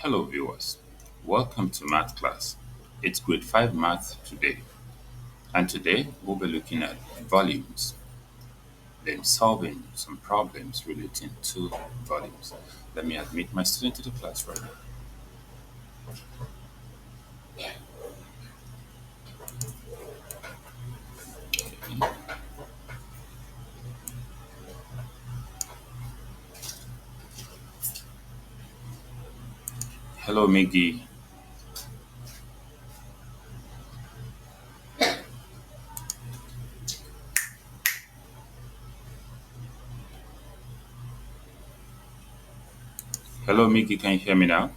Hello viewers, welcome to math class. It's grade 5 math today, and today we'll be looking at volumes, then solving some problems relating to volumes. Let me admit my student to the class right now. Hello Miggy. Hello Miggy, can you hear me now?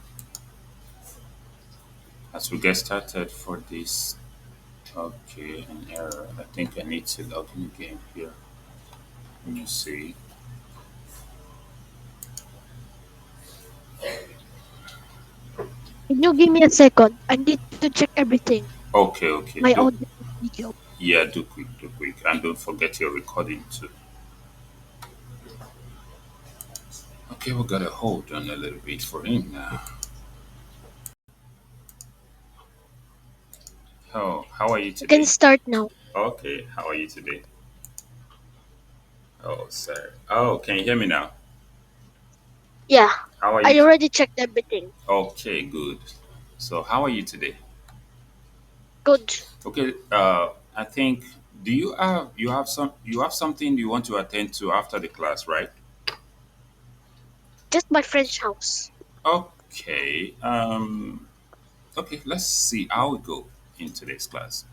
As we get started for this, okay, an error. I think I need to log in again here. Let me see. Can you give me a second? I need to check everything. Okay, okay, My do audio and video. yeah, do quick, and don't forget your recording too. Okay, we gotta hold on a little bit for him now. How are you You can today? start now. Okay, how are you today? Oh, sir. Oh, can you hear me now? Yeah, How are you? I already checked everything. Okay, good. So, how are you today? Good. Okay, I think you have something you want to attend to after the class, right? Just my friend's house. Okay. Okay, let's see how we go in today's class.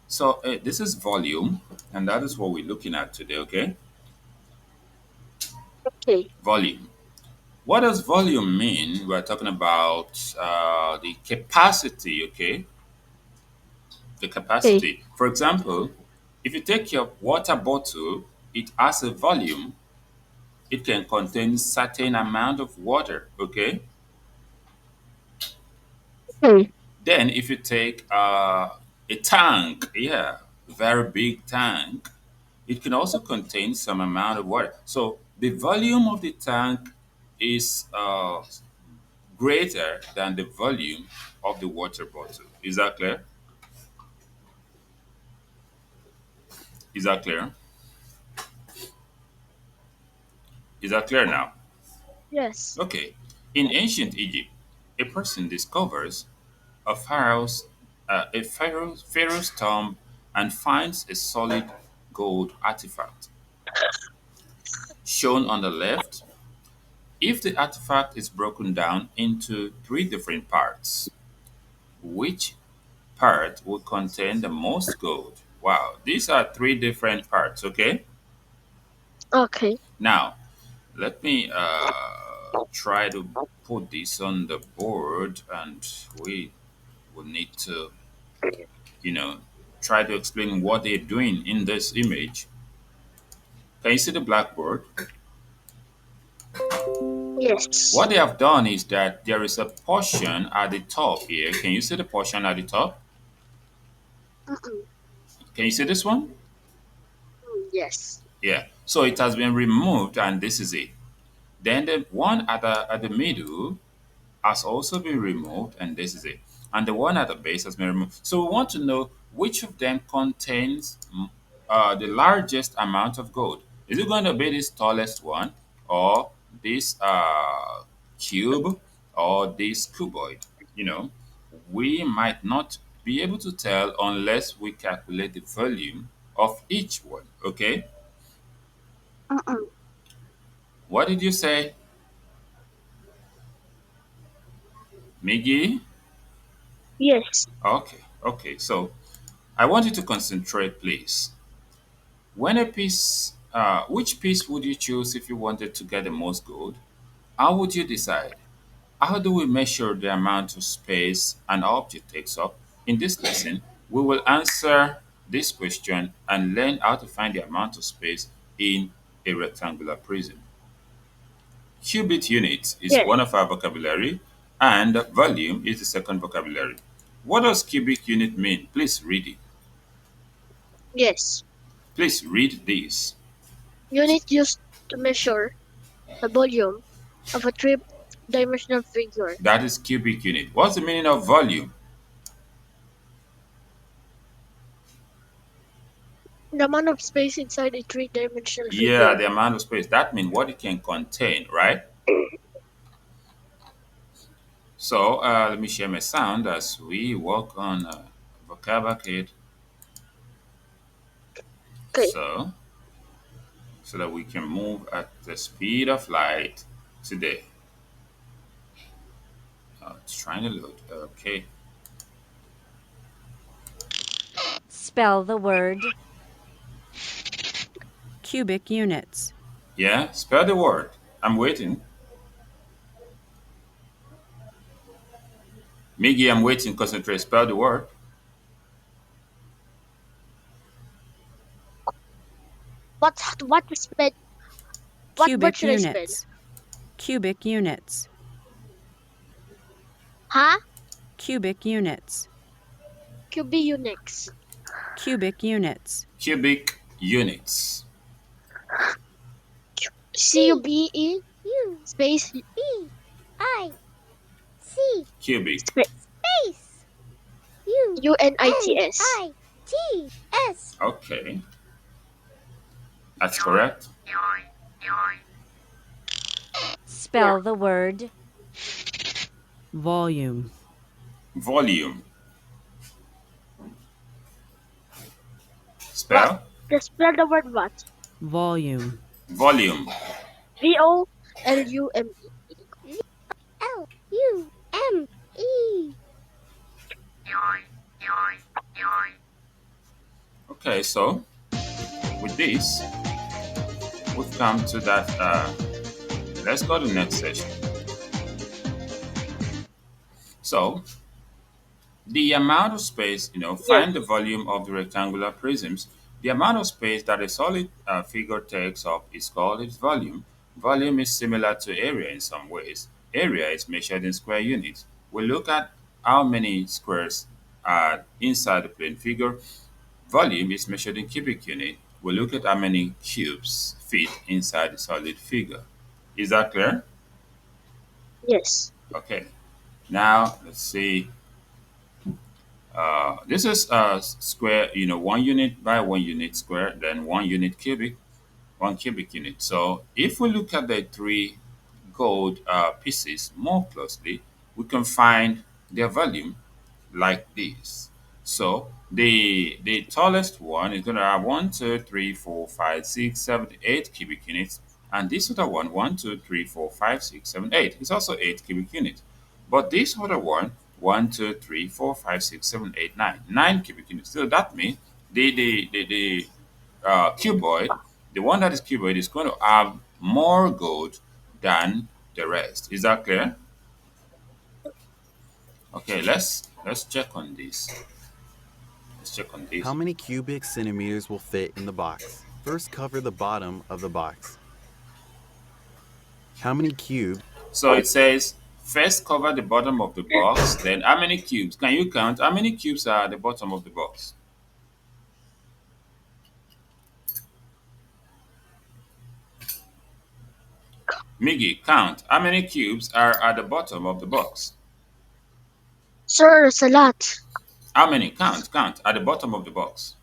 So, this is volume, and that is what we're looking at today, okay? Okay. Volume. What does volume mean? We're talking about the capacity, okay? The Okay. capacity. For example, if you take your water bottle, it has a volume. It can contain certain amount of water, okay? Okay. Then if you take a tank, yeah, very big tank, it can also contain some amount of water. So the volume of the tank is greater than the volume of the water bottle. Is that clear? Is that clear? Is that clear now? Yes. Okay. In ancient Egypt, a person discovers a pharaoh's tomb and finds a solid gold artifact. Shown on the left, if the artifact is broken down into three different parts, which part would contain the most gold? Wow, these are three different parts, okay? Okay. Now, let me try to put this on the board, and we will need to, you know, try to explain what they're doing in this image. Can you see the blackboard? Yes. What they have done is that there is a portion at the top here. Can you see the portion at the top? Mm-mm. Can you see this one? Yes. Yeah. So it has been removed, and this is it. Then the one at the middle has also been removed, and this is it. And the one at the base has been removed. So we want to know which of them contains the largest amount of gold. Is it going to be this tallest one, or this cube, or this cuboid? You know, we might not be able to tell unless we calculate the volume of each one. Okay, Mm-mm. what did you say, Miggy? Yes. Okay, okay. So I want you to concentrate, please. When a piece, which piece would you choose if you wanted to get the most gold? How would you decide? How do we measure the amount of space an object takes up? In this lesson, we will answer this question and learn how to find the amount of space in a rectangular prism. Cubit unit is Yes. one of our vocabulary, and volume is the second vocabulary. What does cubic unit mean? Please read it. Yes. Please read this. Unit used to measure the volume of a dimensional figure. That is cubic unit. What's the meaning of volume? The amount of space inside a three-dimensional Yeah, figure. the amount of space. That means what it can contain, right? So let me share my sound as we work on vocabulary. Okay. So, so that we can move at the speed of light today. It's trying to load. Okay. Spell the word cubic units. Yeah, spell the word. I'm waiting. Miggy, I'm waiting. Concentrate. Spell the word. What to spell? What word Cubic should I spell? units. Cubic units. Huh? Cubic units. Unix. Cubic units. Cubic units. CUBE U space B I C Cubic. space U UNITS. I T S. Okay. That's correct. Yeah. Spell the word volume. Volume. What? Spell. Just spell the word what? Volume. Volume. VOLUME. L U M E. Okay, so with this, we've come to that. Let's go to the next session. So, the amount of space, Yes. find the volume of the rectangular prisms. The amount of space that a solid figure takes up is called its volume. Volume is similar to area in some ways. Area is measured in square units. We look at how many squares are inside the plane figure. Volume is measured in cubic unit. We look at how many cubes fit inside the solid figure. Is that clear? Yes. Okay. Now let's see. This is a square, 1 unit by 1 unit square, then 1 unit cubic, 1 cubic unit. So if we look at the three gold pieces more closely, we can find their volume like this. So the tallest one is going to have 1, 2, 3, 4, 5, 6, 7, 8 cubic units, and this other one 1, 2, 3, 4, 5, 6, 7, 8. It's also 8 cubic units. But this other one 1, 2, 3, 4, 5, 6, 7, 8, 9 cubic units. So that means the cuboid, the one that is cuboid, is going to have more gold than the rest. Is that clear? Okay, let's check on this. Let's check on this. How many cubic centimeters will fit in the box? First, cover the bottom of the box. How many cubes? So it says first cover the bottom of the box, then how many cubes? Can you count how many cubes are at the bottom of the box? Miggy, count how many cubes are at the bottom of the box. Sir, it's a lot. How many? Count at the bottom of the box.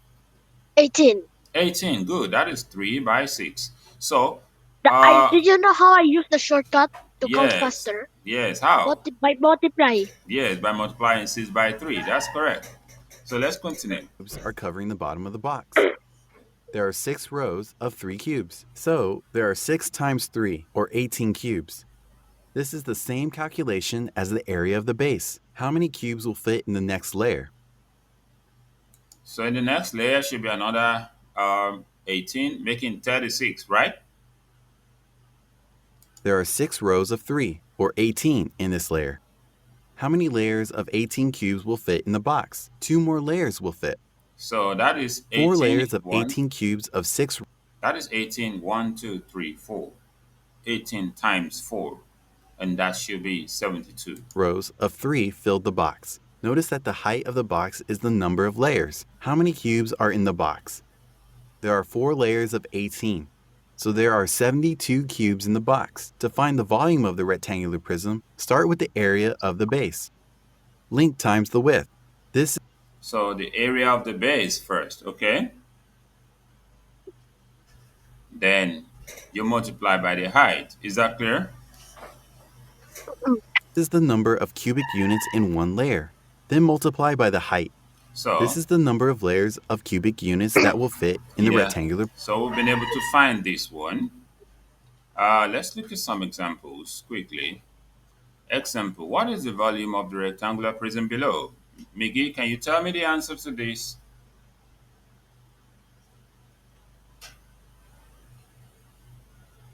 18. 18. Good. That is 3 by 6. So, Did you know how I use the shortcut to count yes. faster? Yes. How? By multiply. Yes, by multiplying 6 by 3. That's correct. So let's continue. Cubes are covering the bottom of the box. There are 6 rows of 3 cubes. So, there are 6 times 3, or 18 cubes. This is the same calculation as the area of the base. How many cubes will fit in the next layer? So in the next layer should be another 18, making 36, right? There are 6 rows of 3, or 18 in this layer. How many layers of 18 cubes will fit in the box? 2 more layers will fit. So that is 18. 4 layers of 1. 18 cubes of 6. That is 18. 1, 2, 3, 4. 18 times 4. And that should be 72. Rows of 3 filled the box. Notice that the height of the box is the number of layers. How many cubes are in the box? There are 4 layers of 18. So there are 72 cubes in the box. To find the volume of the rectangular prism, start with the area of the base. Length times the width. This So the area of the base first, okay? Then you multiply by the height. Is that clear? is the number of cubic units in one layer. Then multiply by the height. This So, is the number of layers of cubic units that will fit in the yeah. rectangular. So we've been able to find this one. Let's look at some examples quickly. Example, what is the volume of the rectangular prism below? Miggy, can you tell me the answer to this?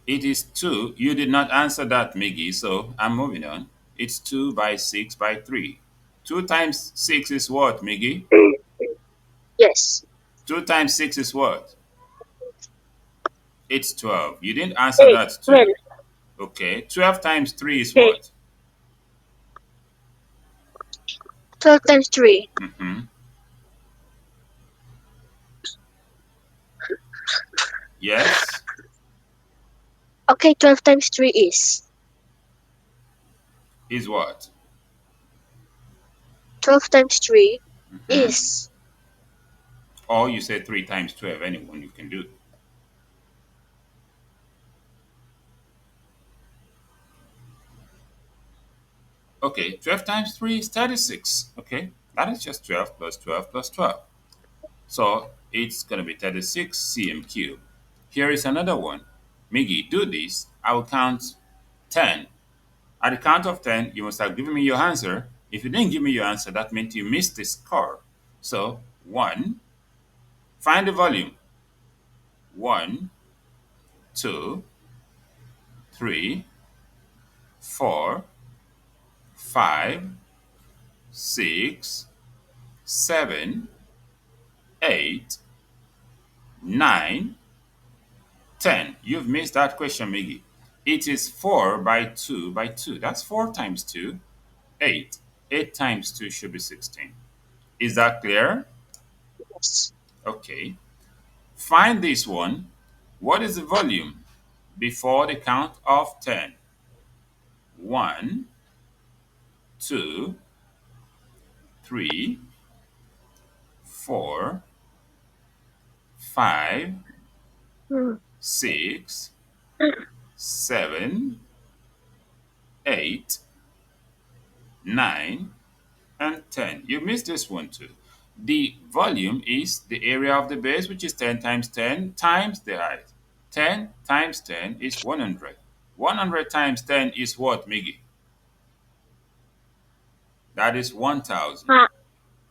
It is 2. You did not answer that, Miggy, so I'm moving on. It's 2 by 6 by 3. 2 times 6 is what, Miggy? Yes. 2 times 6 is what? It's 12. You didn't answer that, too. 12. Okay. 12 times 3 is Okay. what? 12 times 3. Mm-hmm. Yes. Okay, 12 times 3 Is what? 12 times 3 Mhm. is Or you say 3 times 12. Anyone you can do. Okay. 12 times 3 is 36. Okay. That is just 12 plus 12 plus 12. So it's going to be 36 cm cubed. Here is another one. Miggy, do this. I will count 10. At the count of 10, you must have given me your answer. If you didn't give me your answer, that meant you missed the score. So 1, find the volume. 1, 2, 3, 4, 5, 6, 7, 8, 9, 10. You've missed that question, Miggy. It is 4 by 2 by 2. That's 4 times 2, 8. 8 times 2 should be 16. Is that clear? yes. Okay. Find this one. What is the volume before the count of 10? 1, 2, 3, 4, 5, Hmm. 6, 7, 8, 9, and 10. You missed this one too. The volume is the area of the base, which is 10 times 10 times the height. 10 times 10 is 100. 100 times 10 is what, Miggy? That is 1,000. Ah,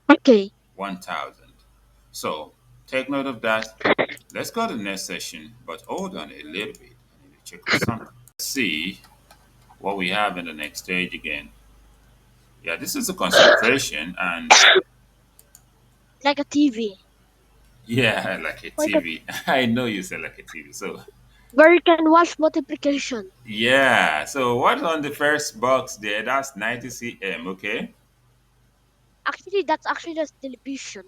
okay. 1,000. So take note of that. Let's go to the next session, but hold on a little bit. I need to check on something. Let's see what we have in the next stage again. Yeah, this is a concentration, and Like a TV. yeah, like a Like a, TV. I know you said like a TV. So where you can watch multiplication. yeah. So what's on the first box there? That's 90 cm. Okay. Actually, that's actually the television.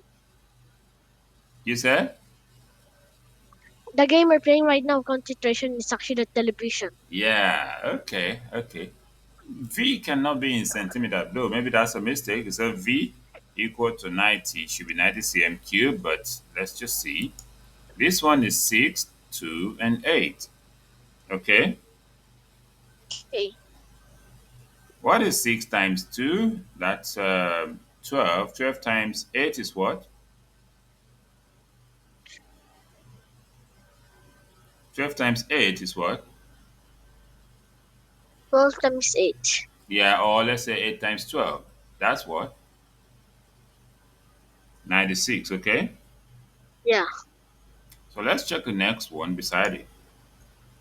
You said? The game we're playing right now, concentration, is actually the television. Yeah. Okay. Okay. V cannot be in centimeter though. Maybe that's a mistake. So V equal to 90. It should be 90 cm cubed, but let's just see. This one is 6, 2, and 8. Okay. Okay. What is 6 times 2? That's 12. 12 times 8 is what? 12 times 8 is what? 12 times 8. Yeah, or let's say 8 times 12. That's what? 96, okay? Yeah. So let's check the next one beside it.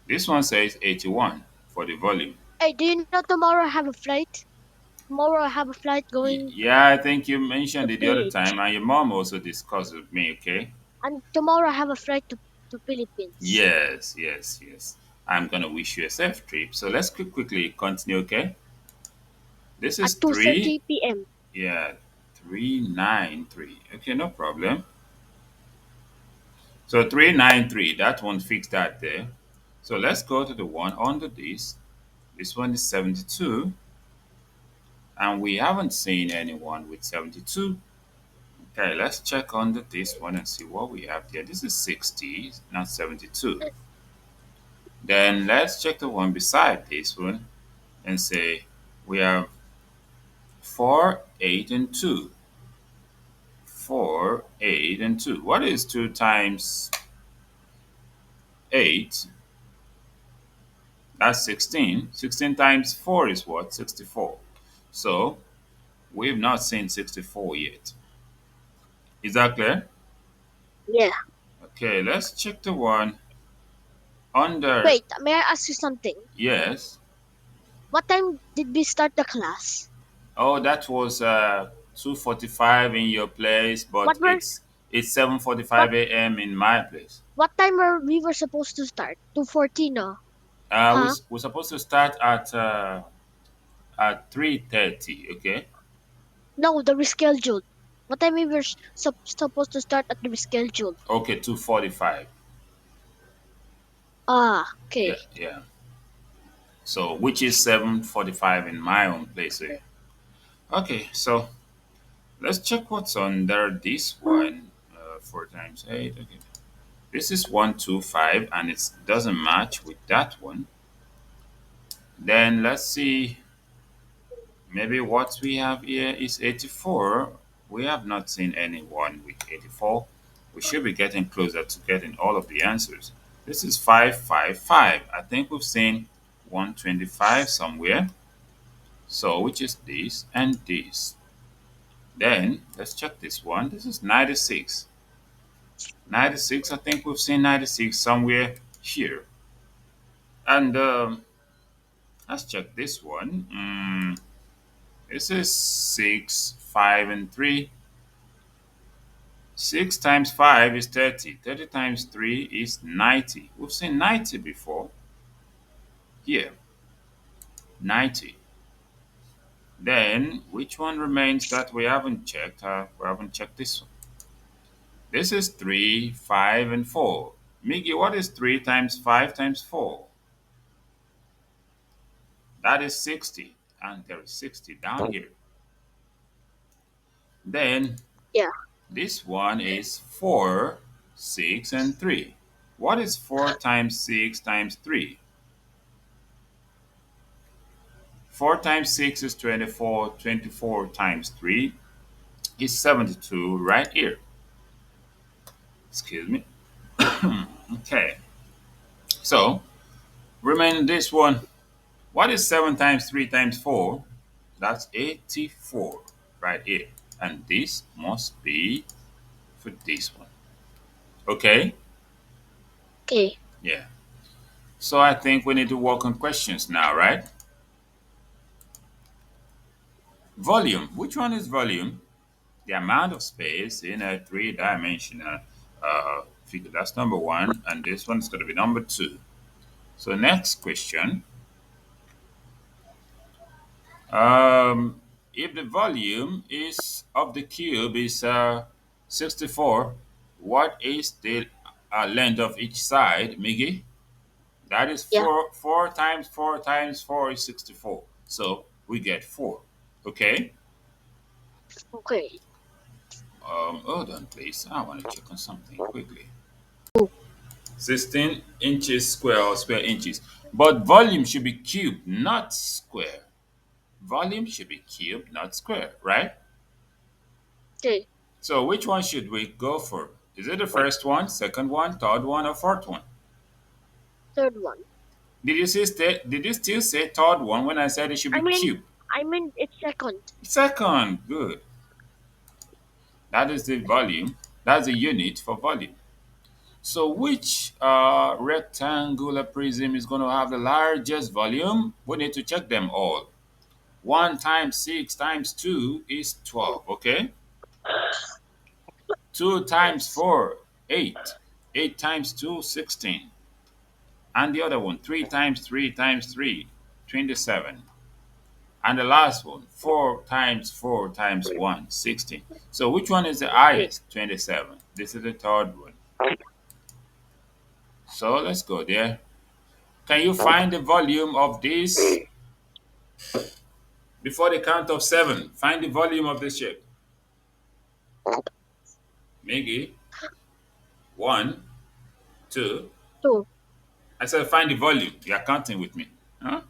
This one says 81 for the volume. Hey, do you know tomorrow I have a flight? Tomorrow I have a flight going Yeah, I think you mentioned to it the other beach. time, and your mom also discussed with me, okay? And tomorrow I have a flight to Philippines. Yes, yes, yes. I'm gonna wish you a safe trip. So let's quickly continue, okay? This is At 3, 2:30 p.m. yeah, 393. Okay, no problem. So 393, that one fix that there. So let's go to the one under this. This one is 72, and we haven't seen anyone with 72. Okay, let's check under this one and see what we have there. This is 60, not 72. Then let's check the one beside this one and say we have 4, 8, and 2. 4, 8, and 2. What is 2 times 8? That's 16. 16 times 4 is what? 64. So we've not seen 64 yet. Is that clear? Yeah. Okay, let's check the one under. Wait, may I ask you something? Yes. What time did we start the class? Oh, that was 2:45 in your place, but What were it's 7:45 a.m. in my place. what time were supposed to start? 2:14, no? Huh? We're supposed to start at 3:30. Okay. No, the rescheduled. What time we were supposed to start at the rescheduled? Okay, 2:45. Ah, okay. Yeah, yeah. So which is 7:45 in my own place here. Okay, so let's check what's under this one. 4 times 8. Okay. This is 125 and it doesn't match with that one. Then let's see, maybe what we have here is 84. We have not seen anyone with 84. We should be getting closer to getting all of the answers. This is 555. I think we've seen 125 somewhere. So which is this and this. Then let's check this one. This is 96. 96, I think we've seen 96 somewhere here. And let's check this one. This is 6, 5, and 3. 6 times 5 is 30. 30 times 3 is 90. We've seen 90 before. Here, 90. Then, which one remains that we haven't checked? We haven't checked this one. This is 3, 5, and 4. Miggy, what is 3 times 5 times 4? That is 60. And there is 60 down here. Then, Yeah. this one is 4, 6, and 3. What is 4 times 6 times 3? 4 times 6 is 24. 24 times 3 is 72 right here. Excuse me. Okay. So, remain this one. What is 7 times 3 times 4? That's 84 right here. And this must be for this one. Okay? Okay. Yeah. So I think we need to work on questions now, right? Volume. Which one is volume? The amount of space in a three-dimensional figure. That's number one. And this one's going to be number two. So next question. If the volume is of the cube is 64, what is the length of each side, Miggy? That is Yeah. 4 times 4 times 4 is 64. So we get 4. Okay? Okay. Hold on, please. I want to check on something quickly. Oh. 16 inches square or square inches. But volume should be cube, not square. Volume should be cube, not square, right? Okay. So which one should we go for? Is it the first one, second one, third one, or fourth one? Third one. Did you still say third one when I said it should be cube? I mean it's second. Second, good. That is the volume. That's the unit for volume. So which rectangular prism is going to have the largest volume? We need to check them all. 1 times 6 times 2 is 12, okay? 2 times 4, 8. 8 times 2, 16. And the other one, 3 times 3 times 3, 27. And the last one, 4 times 4 times 1, 16. So which one is the highest? 27. This is the third one. So let's go there. Can you find the volume of this before the count of 7? Find the volume of this shape. Miggy, 1, 2. 2. I said find the volume. You are counting with me. Huh?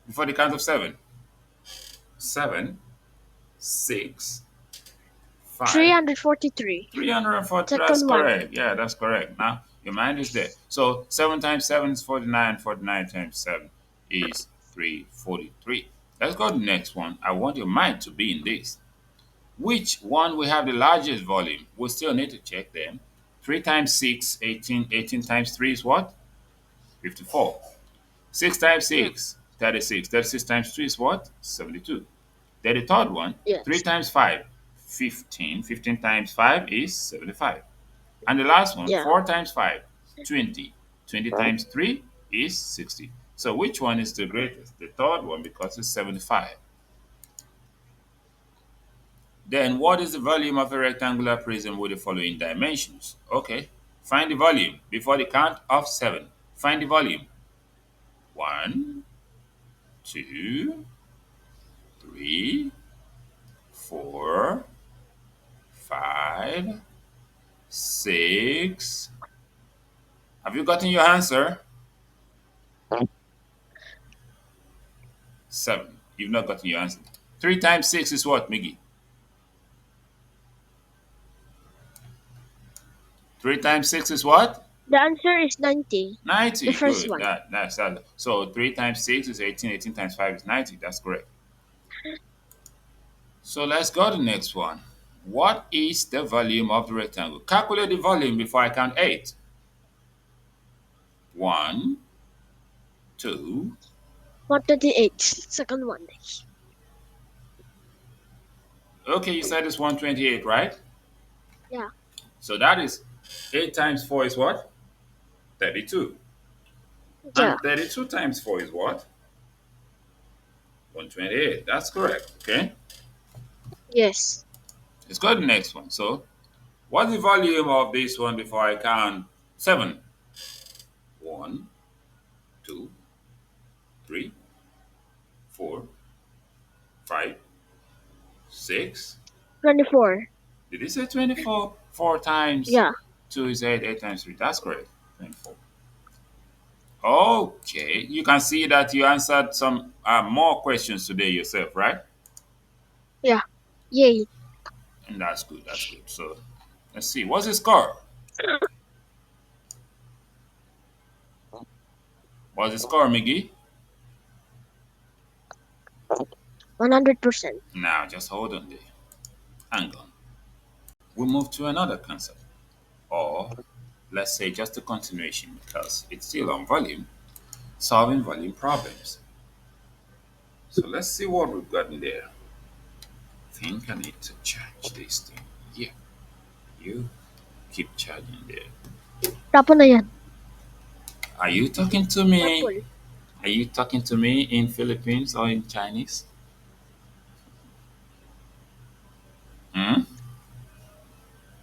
Before the count of 7. 7, 6, 5. 343. 340. That's Second one. correct. Yeah, that's correct. Now, your mind is there. So, 7 times 7 is 49. 49 times 7 is 343. Let's go to the next one. I want your mind to be in this. Which one will have the largest volume? We still need to check them. 3 times 6, 18. 18 times 3 is what? 54. 6 times Yeah. 6, 36. 36 times 3 is what? 72. Then the third one, Yes. 3 times 5, 15. 15 times 5 is 75. And the last one, Yeah. 4 times 5, 20. 20 times 3 is 60. So which one is the greatest? The third one, because it's 75. Then what is the volume of a rectangular prism with the following dimensions? Okay, find the volume before the count of 7. Find the volume. 1, 2, 3, 4, 5, 6. Have you gotten your answer? 7. You've not gotten your answer. 3 times 6 is what, Miggy? 3 times 6 is what? The answer is 90. 90. The first Good. one. That's that. So 3 times 6 is 18. 18 times 5 is 90. That's correct. So let's go to the next one. What is the volume of the rectangle? Calculate the volume before I count 8. 1, 2. 128. Second one. Okay, you said it's 128, right? Yeah. So that is 8 times 4 is what? 32. Yeah. And 32 times 4 is what? 128. That's correct. Okay. Yes. Let's go to the next one. So, what's the volume of this one before I count 7? 1, 2, 3, 4, 5, 6. 24. Did he say 24? 4 times Yeah. 2 is 8. 8 times 3. That's correct. 24. Okay. You can see that you answered some more questions today yourself, right? Yeah. Yay. And that's good. That's good. So, let's see. What's the score? What's the score, Miggy? 100%. Now, just hold on there. Hang on. We move to another concept. Or, let's say just a continuation because it's still on volume, solving volume problems. So, let's see what we've got in there. I think I need to charge this thing. Yeah. You keep charging there. Tapo na yan. Are you talking to me? Purple. Are you talking to me in Philippines or in Chinese? Hmm?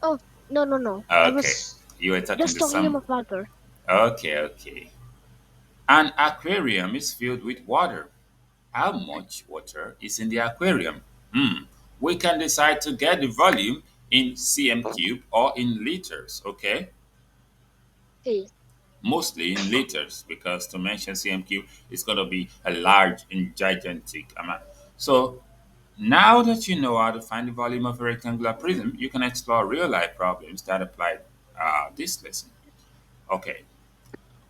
Oh, no. I Okay. was You were talking just to talking some. about water. Okay. An aquarium is filled with water. How much water is in the aquarium? We can decide to get the volume in cm cube or in liters, okay? Okay. Mostly in liters because to mention cm cube is going to be a large and gigantic amount. So now that you know how to find the volume of a rectangular prism, you can explore real life problems that apply this lesson. Okay,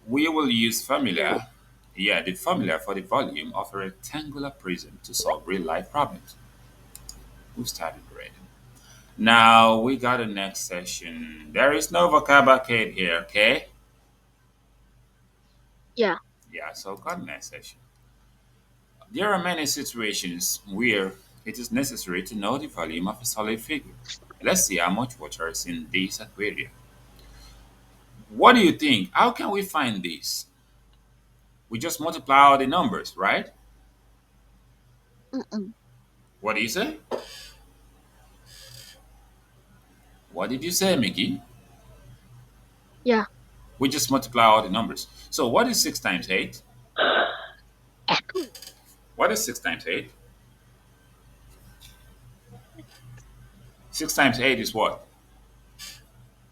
we will use formula. Yeah, the formula for the volume of a rectangular prism to solve real life problems. We started already. Now we got a next session. There is no vocab arcade here, okay? Yeah. Yeah, so got next session. There are many situations where it is necessary to know the volume of a solid figure. Let's see how much water is in this aquarium. What do you think? How can we find this? We just multiply all the numbers, right? Mm-mm. What do you say? What did you say, Mickey? Yeah. We just multiply all the numbers. So what is 6 times 8? What is 6 times 8? 6 times 8 is what?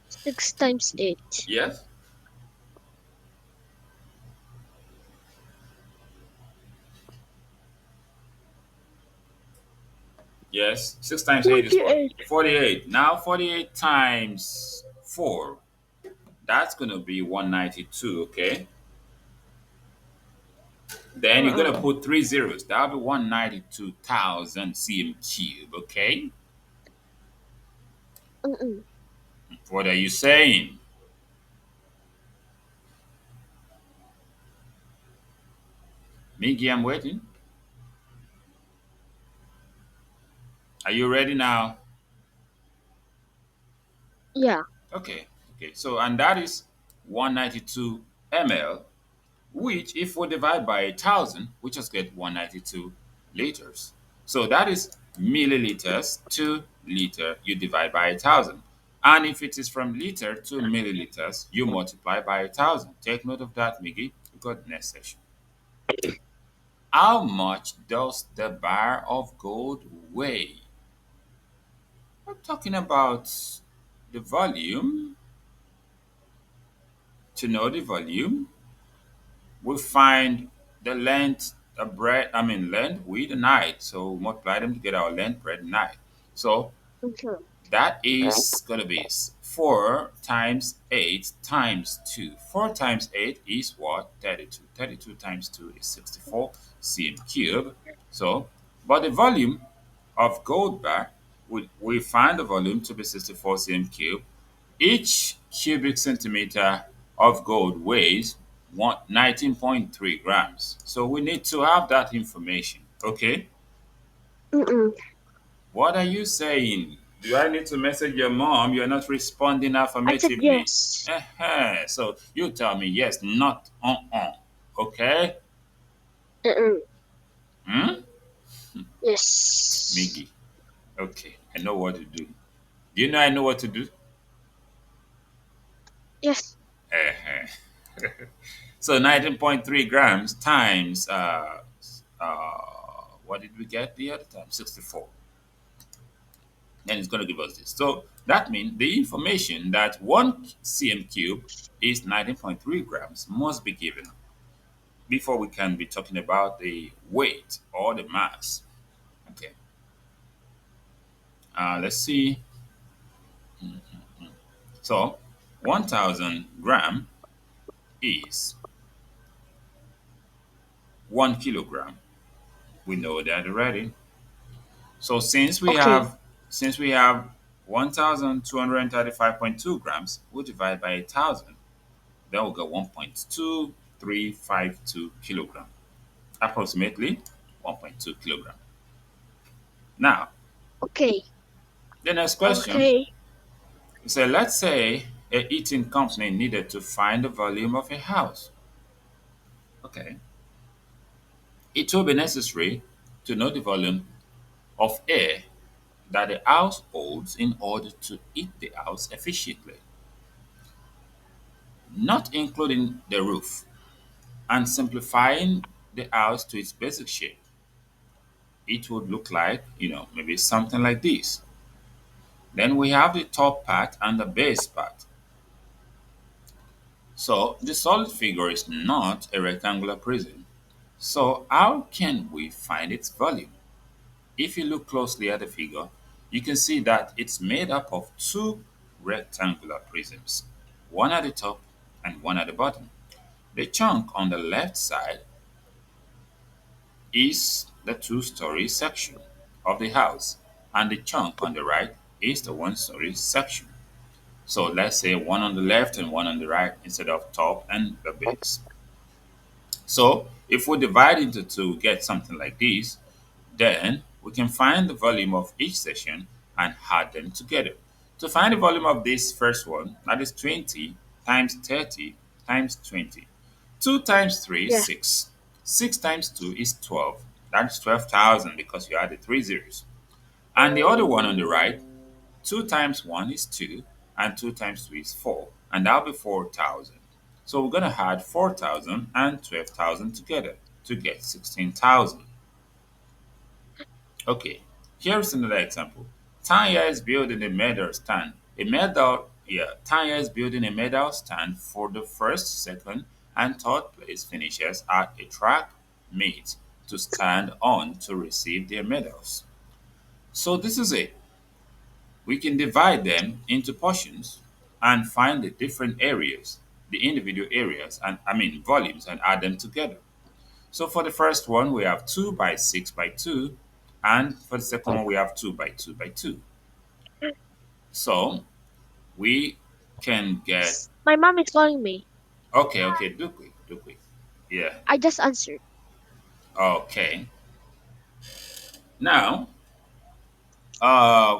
6 times 8. Yes? Yes. 6 times 8 is what? 48. 48. Now 48 times 4. That's going to be 192, okay? Then you're going to put 3 zeros. That'll be 192,000 cm cube, okay? Mm-mm. What are you saying? Miggy, I'm waiting. Are you ready now? Yeah. Okay. Okay. So, and that is 192 ml, which if we divide by 1,000, we just get 192 liters. So that is milliliters to liter, you divide by 1,000. And if it is from liter to milliliters, you multiply by 1,000. Take note of that, Miggy. We got the next section. How much does the bar of gold weigh? We're talking about the volume. To know the volume, we find the length, the breadth, length, width, and height. So multiply them to get our length, breadth, and height. So Mhm. that is going to be 4 times 8 times 2. 4 times 8 is what? 32. 32 times 2 is 64 cm cube. So, but the volume of gold bar, we find the volume to be 64 cm cube. Each cubic centimeter of gold weighs 19.3 grams. So we need to have that information. Okay? Mm-mm. What are you saying? Do I need to message your mom? You're not responding I said affirmatively. yes. So you tell me yes, not Okay? Mm-mm. Hmm? Yes. Miggy. Okay, I know what to do. Do you know I know what to do? Yes. So 19.3 grams times what did we get the other time? 64. And it's going to give us this. So that means the information that 1 cm cube is 19.3 grams must be given before we can be talking about the weight or the mass. Okay. Let's see. So 1,000 gram is 1 kilogram. We know that already. So Okay. since we have 1,235.2 grams, we'll divide by 1,000. Then we'll get 1.2352 kilogram, approximately 1.2 kilogram. Now, Okay. the next question Okay. is, let's say a heating company needed to find the volume of a house. Okay, it will be necessary to know the volume of air that the house holds in order to heat the house efficiently, not including the roof, and simplifying the house to its basic shape. It would look like, maybe something like this. Then we have the top part and the base part. So the solid figure is not a rectangular prism. So how can we find its volume? If you look closely at the figure, you can see that it's made up of two rectangular prisms, one at the top and one at the bottom. The chunk on the left side is the two-story section of the house, and the chunk on the right is the one-story section. So let's say one on the left and one on the right instead of top and the base. So if we divide into two, get something like this, then we can find the volume of each section and add them together. To find the volume of this first one, that is 20 times 30 times 20. 2 times 3 is Yeah. 6. 6 times 2 is 12. That's 12,000 because you added 3 zeros. And the other one on the right, 2 times 1 is 2, and 2 times 2 is 4. And that'll be 4,000. So we're going to add 4,000 and 12,000 together to get 16,000. Okay, here's another example. Tanya is building a medal stand. Tanya is building a medal stand for the first, second, and third place finishers at a track meet to stand on to receive their medals. So this is it. We can divide them into portions and find the different areas, the individual areas, and I mean volumes, and add them together. So for the first one, we have 2 by 6 by 2, and for the second one, we have 2 by 2 by 2. So we can get, My mom is calling me. okay, do quick, do quick. Yeah, I just answered. okay. Now,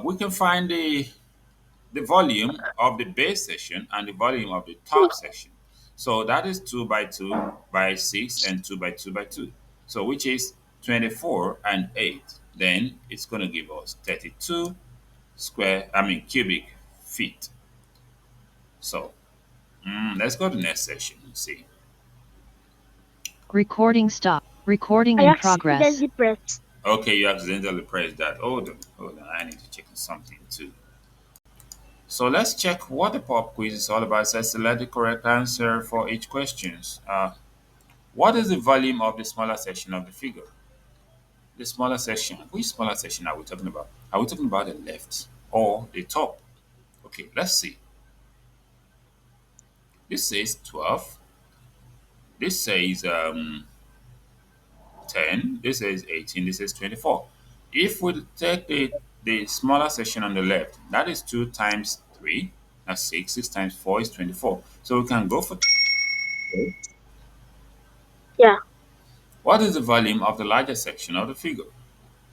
we can find the volume of the base section and the volume of the top section. So that is 2 by 2 by 6 and 2 by 2 by 2. So which is 24 and 8. Then it's going to give us 32 cubic feet. So let's go to the next section and see. Recording stop. Recording I in progress. accidentally pressed. Okay, you accidentally pressed that. Hold on, I need to check something too. So let's check what the pop quiz is all about. It says select the correct answer for each question. What is the volume of the smaller section of the figure? The smaller section. Which smaller section are we talking about? Are we talking about the left or the top? Okay, let's see. This says 12. This says 10. This says 18. This says 24. If we take the smaller section on the left, that is 2 times 3. That's 6. 6 times 4 is 24. So we can go for. Yeah. What is the volume of the larger section of the figure?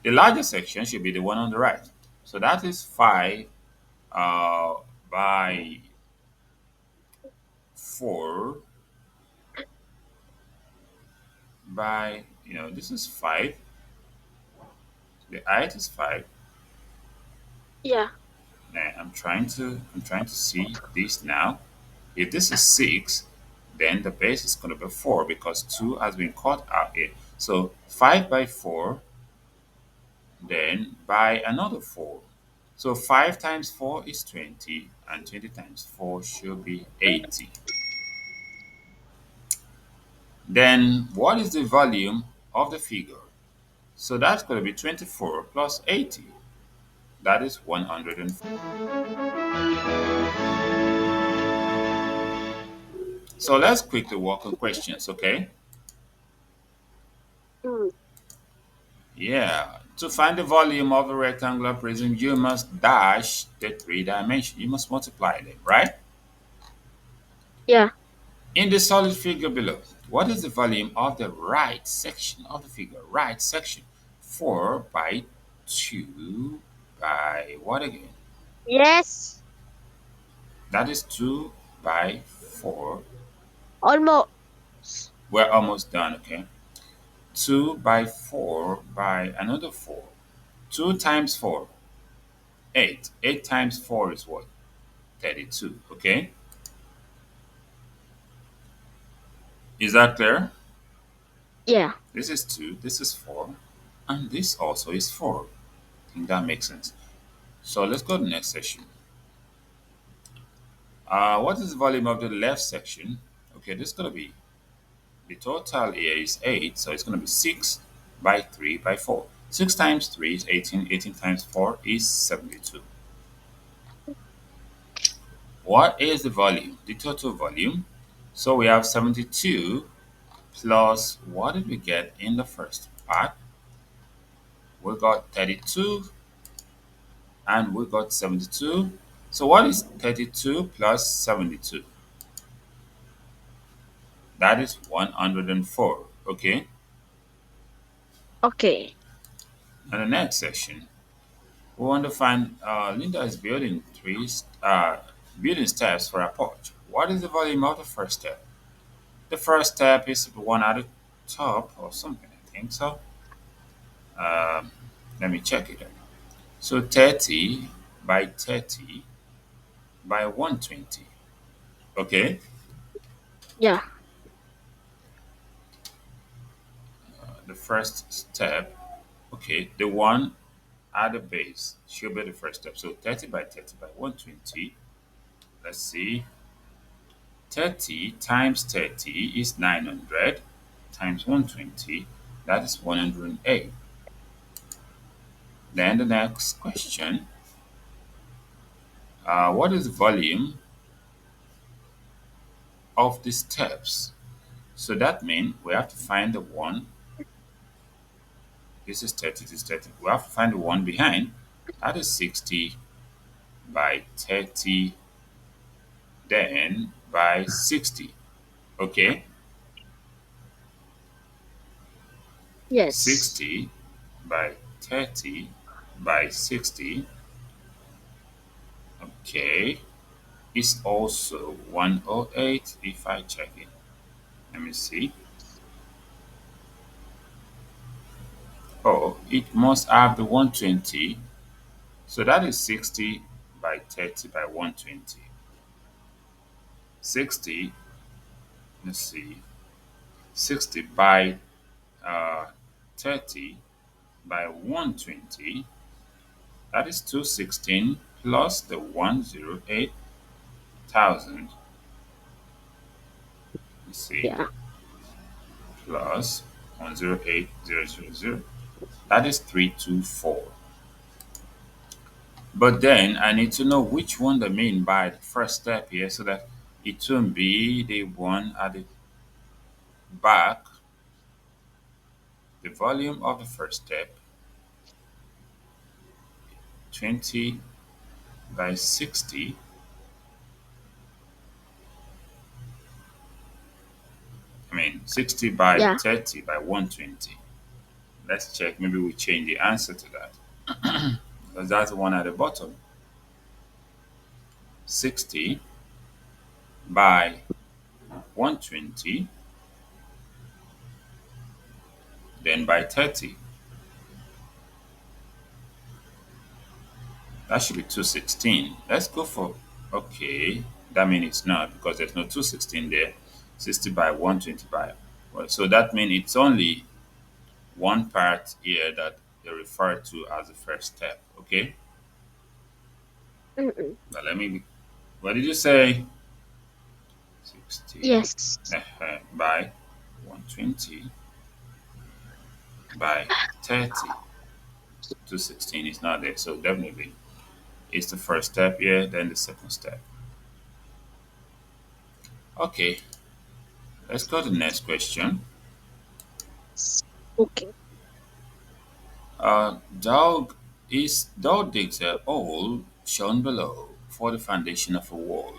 The larger section should be the one on the right. So that is 5 by 4 by, this is 5. The height is 5. Yeah. Now I'm trying to see this now. If this is 6, then the base is going to be 4 because 2 has been cut out here. So 5 by 4, then by another 4. So 5 times 4 is 20, and 20 times 4 should be 80. Then what is the volume of the figure? So that's going to be 24 plus 80. That is 104. So let's quickly walk on questions, okay? Mm. Yeah. To find the volume of a rectangular prism, you must dash the 3 dimensions. You must multiply them, right? Yeah. In the solid figure below, what is the volume of the right section of the figure? Right section. 4 by 2 by what again? Yes. That is 2 by 4. Almost. We're almost done, okay? 2 by 4 by another 4. 2 times 4, 8. 8 times 4 is what? 32, okay? Is that clear? Yeah. This is 2, this is 4, and this also is 4. I think that makes sense. So let's go to the next section. What is the volume of the left section? Okay, this is going to be, the total here is 8, so it's going to be 6 by 3 by 4. 6 times 3 is 18, 18 times 4 is 72. What is the volume? The total volume. So we have 72 plus what did we get in the first part? We got 32 and we got 72. So what is 32 plus 72? That is 104. Okay. Okay. And the next section, we want to find Linda is building building steps for a porch. What is the volume of the first step? The first step is the one at the top or something, I think so. Um, Let me check it out. So 30 by 30 by 120. Okay. Yeah. The first step, okay, the one at the base should be the first step. So 30 by 30 by 120. Let's see. 30 times 30 is 900 times 120. That is 108. Then the next question, what is the volume of the steps? So that means we have to find the one. This is 30, this is 30. We have to find the one behind. That is 60 by 30, then by 60. Okay, Yes. 60 by 30 by 60. Okay, is also 108 if I check it. Let me see. Oh, it must have the 120. So that is 60 by 30 by 120. 60, let's see, 60 by uh, 30 by 120. That is 216 plus the 108,000. Let's see, Yeah. plus 108,000. That is 324. But then I need to know which one they mean by the first step here so that it won't be the one at the back. The volume of the first step, 20 by 60. I mean, 60 by Yeah. 30 by 120. Let's check. Maybe we change the answer to that. Because that's the one at the bottom. 60 by 120, then by 30. That should be 216. Let's go for, okay, that means it's not because there's no 216 there. 60 by 120 by, well, so that means it's only one part here that they refer to as the first step. Okay, Mm-mm. now let me, what did you say? 60 Yes. by 120 by 30. 216 is not there, so definitely it's the first step here, then the second step. Okay, let's go to the next question. Okay. Dog digs a hole shown below for the foundation of a wall.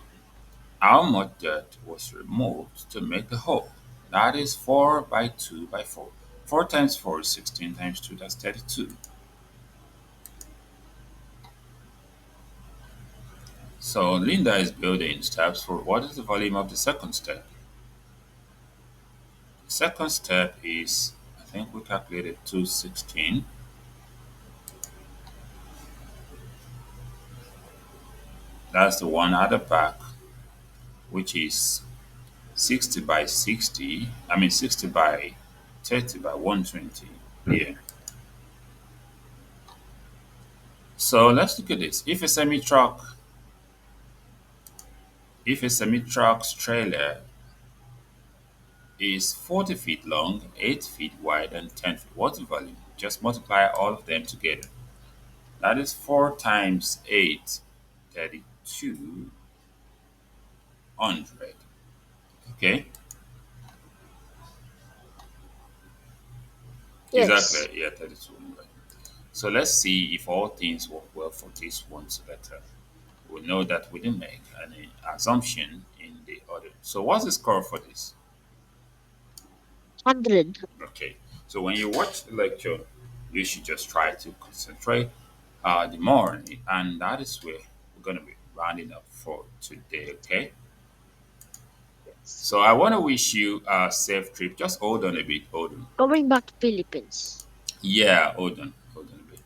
How much dirt was removed to make the hole? That is 4 by 2 by 4. 4 times 4 is 16 times 2, that's 32. So Linda is building steps for what is the volume of the second step? The second step is, I think we calculated 216. That's the one at the back, which is 60 by 60. I mean 60 by 30 by 120. Yeah. So let's look at this. If a semi-truck's trailer is 40 feet long, 8 feet wide, and 10 feet, what's the volume? Just multiply all of them together. That is 4 times 8, 3,200. Okay? Yes. Exactly. Yeah, 3,200. So let's see if all things work well for this one so that we know that we didn't make any assumption in the other. So what's the score for this? 100. Okay. So when you watch the lecture, you should just try to concentrate the more on it, and that is where we're going to be rounding up for today. Okay. So I want to wish you a safe trip. Just hold on a bit. Hold on. Going back to Philippines. Yeah, hold on. Hold on a bit.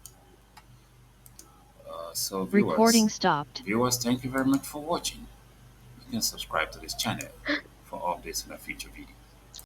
So Recording stopped. viewers, thank you very much for watching. You can subscribe to this channel for updates in a future video.